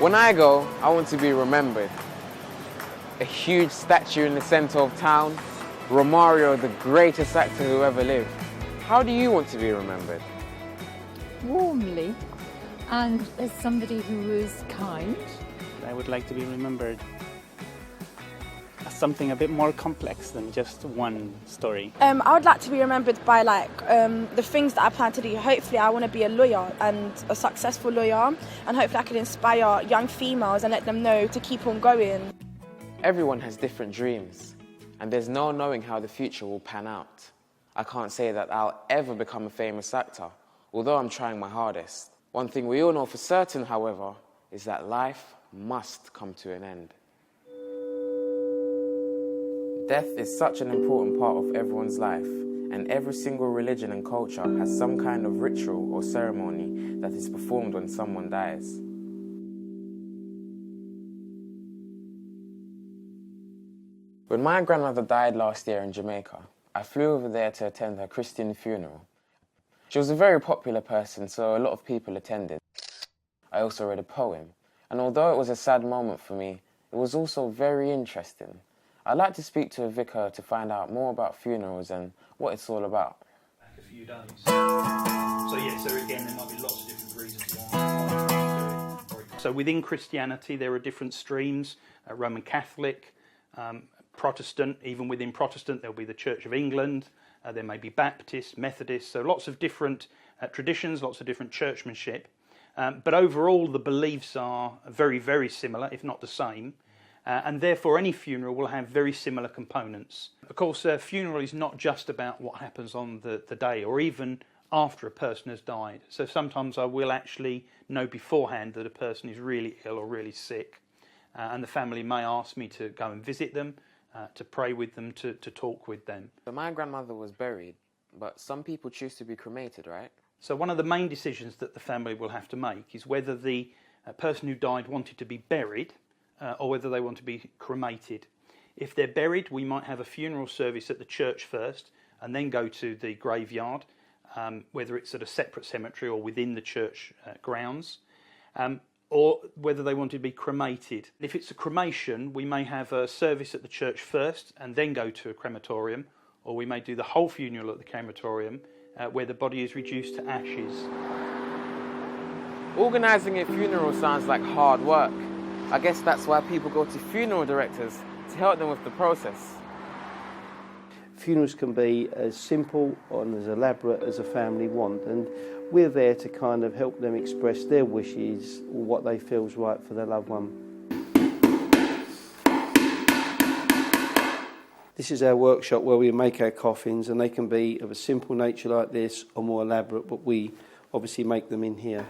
When I go, I want to be remembered. A huge statue in the centre of town, Romario, the greatest actor who ever lived. How do you want to be remembered? Warmly, and as somebody who was kind. I would like to be remembered as something a bit more complex than just one story. I would like to be remembered by the things that I plan to do. Hopefully I want to be a lawyer, and a successful lawyer, and hopefully I can inspire young females and let them know to keep on going. Everyone has different dreams, and there's no knowing how the future will pan out. I can't say that I'll ever become a famous actor, although I'm trying my hardest. One thing we all know for certain, however, is that life must come to an end. Death is such an important part of everyone's life, and every single religion and culture has some kind of ritual or ceremony that is performed when someone dies. When my grandmother died last year in Jamaica, I flew over there to attend her Christian funeral. She was a very popular person, so a lot of people attended. I also read a poem, and although it was a sad moment for me, it was also very interesting. I'd like to speak to a vicar to find out more about funerals and what it's all about. A few days. So again, there might be lots of different reasons why. So within Christianity, there are different streams: Roman Catholic, Protestant. Even within Protestant, there'll be the Church of England. There may be Baptist, Methodist. So lots of different traditions, lots of different churchmanship. But overall, the beliefs are very, very similar, if not the same. And therefore, any funeral will have very similar components. Of course, a funeral is not just about what happens on the day or even after a person has died. So sometimes I will actually know beforehand that a person is really ill or really sick. And the family may ask me to go and visit them, to pray with them, to talk with them. So my grandmother was buried, but some people choose to be cremated, right? So one of the main decisions that the family will have to make is whether the person who died wanted to be buried or whether they want to be cremated. If they're buried, we might have a funeral service at the church first and then go to the graveyard, whether it's at a separate cemetery or within the church grounds, or whether they want to be cremated. If it's a cremation, we may have a service at the church first and then go to a crematorium, or we may do the whole funeral at the crematorium where the body is reduced to ashes. Organising a funeral sounds like hard work. I guess that's why people go to funeral directors to help them with the process. Funerals can be as simple and as elaborate as a family want, and we're there to kind of help them express their wishes or what they feel is right for their loved one. This is our workshop where we make our coffins, and they can be of a simple nature like this or more elaborate, but we obviously make them in here.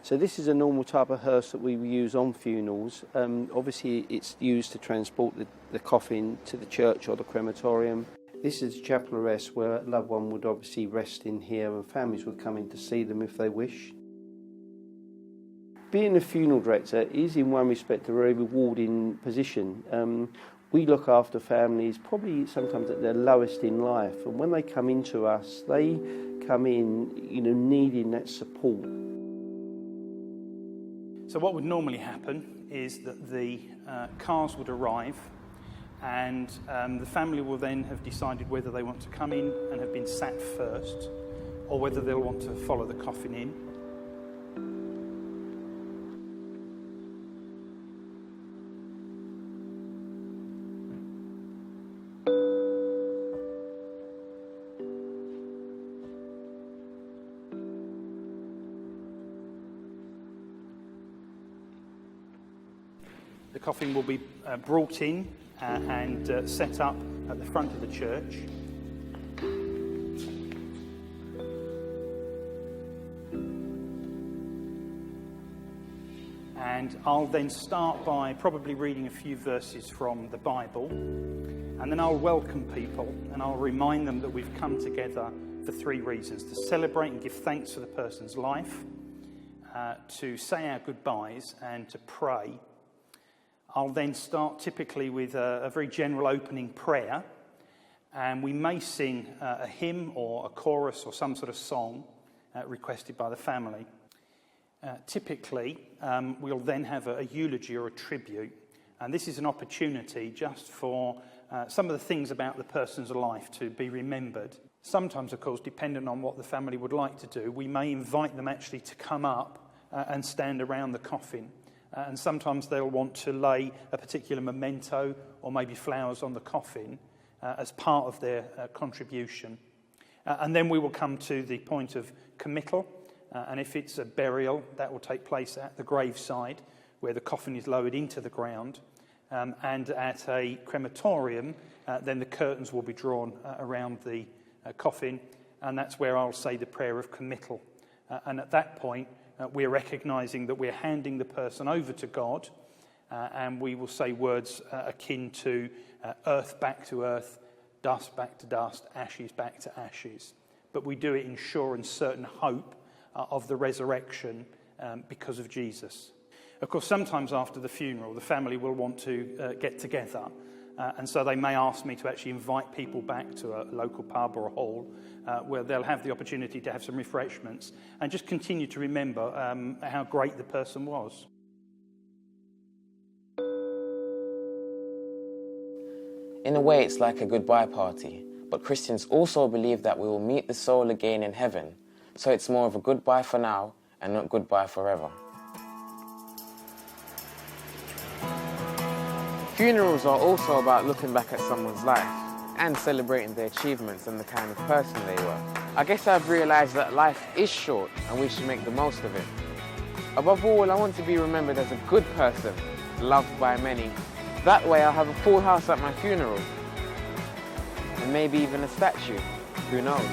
So this is a normal type of hearse that we use on funerals. Obviously it's used to transport the coffin to the church or the crematorium. This is a chapel arrest where a loved one would obviously rest in here, and families would come in to see them if they wish. Being a funeral director is in one respect a very rewarding position. We look after families probably sometimes at their lowest in life, and when they come into us, they come in, needing that support. So what would normally happen is that the cars would arrive, and the family will then have decided whether they want to come in and have been sat first, or whether they'll want to follow the coffin in. The coffin will be brought in and set up at the front of the church. And I'll then start by probably reading a few verses from the Bible, and then I'll welcome people and I'll remind them that we've come together for three reasons: to celebrate and give thanks for the person's life, to say our goodbyes, and to pray. I'll then start typically with a very general opening prayer, and we may sing a hymn or a chorus or some sort of song requested by the family. Typically, we'll then have a eulogy or a tribute, and this is an opportunity just for some of the things about the person's life to be remembered. Sometimes, of course, depending on what the family would like to do, we may invite them actually to come up and stand around the coffin. And sometimes they'll want to lay a particular memento or maybe flowers on the coffin as part of their contribution. And then we will come to the point of committal. And if it's a burial, that will take place at the graveside, where the coffin is lowered into the ground. And at a crematorium, then the curtains will be drawn around the coffin, and that's where I'll say the prayer of committal. And at that point, we're recognising that we're handing the person over to God, and we will say words akin to earth back to earth, dust back to dust, ashes back to ashes. But we do it in sure and certain hope of the resurrection because of Jesus. Of course, sometimes after the funeral, the family will want to get together, and so they may ask me to actually invite people back to a local pub or a hall where they'll have the opportunity to have some refreshments and just continue to remember how great the person was. In a way, it's like a goodbye party, but Christians also believe that we will meet the soul again in heaven, so it's more of a goodbye for now and not goodbye forever. Funerals are also about looking back at someone's life and celebrating their achievements and the kind of person they were. I guess I've realised that life is short and we should make the most of it. Above all, I want to be remembered as a good person, loved by many. That way I'll have a full house at my funeral. And maybe even a statue. Who knows?